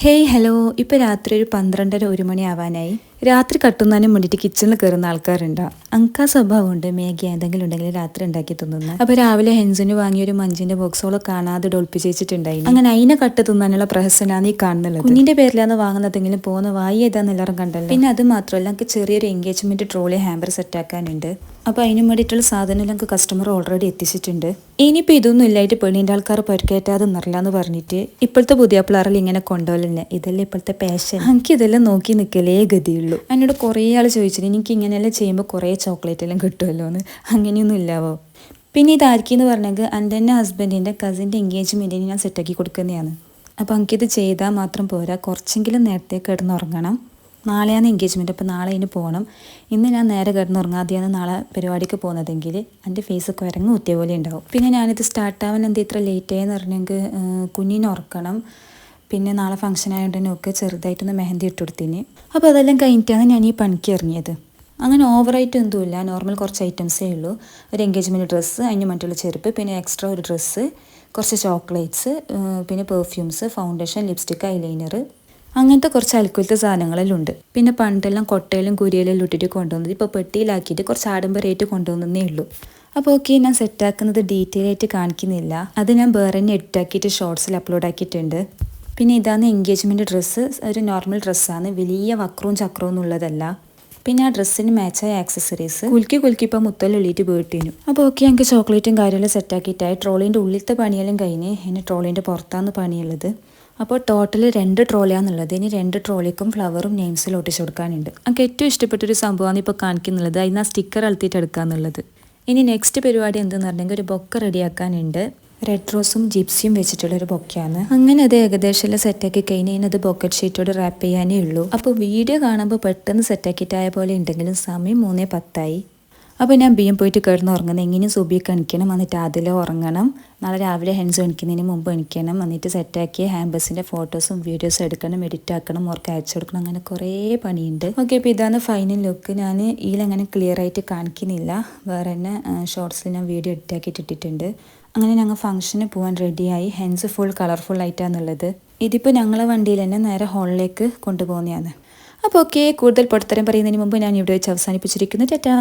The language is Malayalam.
ഹേയ് ഹലോ, ഇപ്പോൾ രാത്രി ഒരു 12:30 1 മണി ആവാനായി. രാത്രി കട്ടുന്നാനും വേണ്ടിയിട്ട് കിച്ചണിൽ കയറുന്ന ആൾക്കാരുണ്ടോ? അങ്കാ സ്വഭാവമുണ്ട്. മാഗി എന്തെങ്കിലും ഉണ്ടെങ്കിൽ രാത്രി ഉണ്ടാക്കി തിന്നുന്നത്. അപ്പോൾ രാവിലെ ഹെൻസിന് വാങ്ങിയ ഒരു മഞ്ചിന്റെ ബോക്സോളെ കാണാതെ ഡൊളിപ്പിച്ച് വെച്ചിട്ടുണ്ടായി. അങ്ങനെ അതിനെ കട്ട് തിന്നാനുള്ള പ്രഹസനാണ് ഈ കാണുന്നത്. കുഞ്ഞിന്റെ പേരിലാണ് വാങ്ങുന്നതെങ്കിലും പോകുന്ന വായി ഏതാന്ന് എല്ലാവരും കണ്ടല്ലോ. പിന്നെ അത് മാത്രമല്ല, എനിക്ക് ചെറിയൊരു എൻഗേജ്മെന്റ് ട്രോളി ഹാമ്പർ സെറ്റ് ആക്കാനുണ്ട്. അപ്പോൾ അതിന് വേണ്ടിയിട്ടുള്ള സാധനം ഞങ്ങൾക്ക് കസ്റ്റമർ ഓൾറെഡി എത്തിച്ചിട്ടുണ്ട്. ഇനിയിപ്പോൾ ഇതൊന്നും ഇല്ലായിട്ട് പെണ്ണിൻ്റെ ആൾക്കാർ പരിക്കേറ്റാതെ നിറലാന്ന് പറഞ്ഞിട്ട് ഇപ്പോഴത്തെ പുതിയ പിള്ളേരിൽ ഇങ്ങനെ കൊണ്ടുപോലെന്നെ. ഇതെല്ലാം ഇപ്പോഴത്തെ പാഷൻ. എനിക്ക് ഇതെല്ലാം നോക്കി നിൽക്കലേ ഗതിയുള്ളൂ. എന്നോട് കുറേ ആൾ ചോദിച്ചിട്ട് എനിക്ക് ഇങ്ങനെയെല്ലാം ചെയ്യുമ്പോൾ കുറേ ചോക്ലേറ്റ് എല്ലാം കിട്ടുമല്ലോ എന്ന്. അങ്ങനെയൊന്നും ഇല്ലാവോ? പിന്നെ ഇതായിരിക്കുമെന്ന് പറഞ്ഞെങ്കിൽ എൻ്റെ തന്നെ ഹസ്ബൻഡിൻ്റെ കസിൻ്റെ എൻഗേജ്മെൻറ്റിന് ഞാൻ സെറ്റാക്കി കൊടുക്കുന്നതാണ്. അപ്പോൾ എനിക്കിത് ചെയ്താൽ മാത്രം പോരാ, കുറച്ചെങ്കിലും നേരത്തെ കിടന്നുറങ്ങണം. നാളെയാണ് എൻഗേജ്മെൻറ്റ്. അപ്പോൾ നാളെ അതിന് പോകണം. ഇന്ന് ഞാൻ നേരെ കിടന്നുറങ്ങാതെയാണ് നാളെ പരിപാടിക്ക് പോകുന്നതെങ്കിൽ എൻ്റെ ഫേസ് കുരങ്ങ് കുത്തിയ പോലെ ഉണ്ടാവും. പിന്നെ ഞാനിത് സ്റ്റാർട്ടാവാൻ എന്താ ഇത്ര ലേറ്റായെന്ന് പറഞ്ഞെങ്കിൽ കുഞ്ഞിനെ ഉറക്കണം. പിന്നെ നാളെ ഫംഗ്ഷൻ ആയതുകൊണ്ട് ഒക്കെ ചെറുതായിട്ടൊന്ന് മെഹന്തി ഇട്ട് കൊടുത്തിന്. അപ്പോൾ അതെല്ലാം കഴിഞ്ഞിട്ടാണ് ഞാൻ ഈ പണിക്ക് ഇറങ്ങിയത്. അങ്ങനെ ഓവറായിട്ട് ഒന്നുമില്ല, നോർമൽ കുറച്ച് ഐറ്റംസേ ഉള്ളൂ. ഒരു എൻഗേജ്മെൻറ്റ് ഡ്രസ്സ്, അതിന് മറ്റുള്ള ചെരുപ്പ്, പിന്നെ എക്സ്ട്രാ ഒരു ഡ്രസ്സ്, കുറച്ച് ചോക്ലേറ്റ്സ്, പിന്നെ പെർഫ്യൂംസ്, ഫൗണ്ടേഷൻ, ലിപ്സ്റ്റിക്ക്, ഐലൈനർ, അങ്ങനത്തെ കുറച്ച് അൽക്കുലത്തെ സാധനങ്ങളെല്ലാം ഉണ്ട്. പിന്നെ പണ്ടെല്ലാം കൊട്ടയിലും കുരിയിലെല്ലാം ഇട്ടിട്ട് കൊണ്ടുവന്നത് ഇപ്പോൾ പെട്ടിയിലാക്കിയിട്ട് കുറച്ച് ആഡംബരമായിട്ട് കൊണ്ടുവന്നേ ഉള്ളൂ. അപ്പോൾ ഓക്കെ, ഞാൻ സെറ്റാക്കുന്നത് ഡീറ്റെയിൽ ആയിട്ട് കാണിക്കുന്നില്ല. അത് ഞാൻ വേറെ തന്നെ എഡിറ്റാക്കിയിട്ട് ഷോർട്സിൽ അപ്ലോഡ് ആക്കിയിട്ടുണ്ട്. പിന്നെ ഇതാണ് എൻഗേജ്മെൻറ്റ് ഡ്രസ്സ്. ഒരു നോർമൽ ഡ്രസ്സാണ്, വലിയ വക്രവും ചക്രവും എന്നുള്ളതല്ല. പിന്നെ ആ ഡ്രസ്സിന് മാച്ചായ ആക്സസറീസ് കുലുക്കി ഇപ്പോൾ മുത്തലുള്ളിയിട്ട് വീട്ടിനു. അപ്പോൾ ഓക്കെ, ഞങ്ങൾക്ക് ചോക്ലേറ്റും കാര്യമെല്ലാം സെറ്റാക്കിയിട്ടായി. ട്രോളീൻ്റെ ഉള്ളിലത്തെ പണിയെല്ലാം കഴിഞ്ഞ് ഇനി ട്രോളീൻ്റെ പുറത്താണ് പണിയുള്ളത്. അപ്പോൾ ടോട്ടൽ 2 ട്രോളിയാണെന്നുള്ളത്. ഇനി 2 ട്രോളിക്കും ഫ്ലവറും നെയിംസിൽ ഒട്ടിച്ചു കൊടുക്കാനുണ്ട്. എനിക്ക് ഏറ്റവും ഇഷ്ടപ്പെട്ടൊരു സംഭവമാണ് ഇപ്പോൾ കാണിക്കുന്നുള്ളത്. അതിന് ആ സ്റ്റിക്കർ അളുത്തിയിട്ട് എടുക്കാന്നുള്ളത്. ഇനി നെക്സ്റ്റ് പരിപാടി എന്തെന്ന് പറഞ്ഞെങ്കിൽ ഒരു ബൊക്ക റെഡിയാക്കാനുണ്ട്. റെഡ് റോസും ജിപ്സിയും വെച്ചിട്ടുള്ളൊരു ബൊക്കയാണ്. അങ്ങനെ അത് ഏകദേശം എല്ലാം സെറ്റാക്കി കഴിഞ്ഞാൽ അത് ബൊക്കറ്റ് ഷീറ്റോട് റാപ്പ് ചെയ്യാനേ ഉള്ളൂ. അപ്പോൾ വീഡിയോ കാണുമ്പോൾ പെട്ടെന്ന് സെറ്റാക്കിയിട്ടായ പോലെ ഉണ്ടെങ്കിലും സമയം 3:10. അപ്പോൾ ഞാൻ പോയിട്ട് കിടന്ന് ഉറങ്ങുന്നത്. എങ്ങനെയും സുബിയൊക്കെ എണിക്കണം, എന്നിട്ട് അതിൽ ഉറങ്ങണം. നാളെ രാവിലെ ഹെൻസ് എണിക്കുന്നതിന് മുമ്പ് എണിക്കണം. എന്നിട്ട് സെറ്റാക്കിയ ഹാമ്പേഴ്സിൻ്റെ ഫോട്ടോസും വീഡിയോസും എടുക്കണം, എഡിറ്റ് ആക്കണം, ഓർക്ക് അയച്ചു കൊടുക്കണം. അങ്ങനെ കുറേ പണിയുണ്ട്. ഓക്കെ, അപ്പോൾ ഇതാണ് ഫൈനൽ ലുക്ക്. ഞാൻ ഇതിലങ്ങനെ ക്ലിയർ ആയിട്ട് കാണിക്കുന്നില്ല, വേറെ തന്നെ ഷോർട്സിൽ ഞാൻ വീഡിയോ എഡിറ്റ് ആക്കിയിട്ട് ഇട്ടിട്ടുണ്ട്. അങ്ങനെ ഞങ്ങൾ ഫംഗ്ഷന് പോകാൻ റെഡിയായി. ഹെൻസ് ഫുൾ കളർഫുൾ ആയിട്ടാണുള്ളത്. ഇതിപ്പോൾ ഞങ്ങളെ വണ്ടിയിൽ തന്നെ നേരെ ഹോളിലേക്ക് കൊണ്ടുപോകുന്നതാണ്. അപ്പോൾ ഓക്കെ, കൂടുതൽ പൊടുത്തരം പറയുന്നതിന് മുമ്പ് ഞാൻ ഇവിടെ വെച്ച് അവസാനിപ്പിച്ചിരിക്കുന്നു. ടാറ്റാ.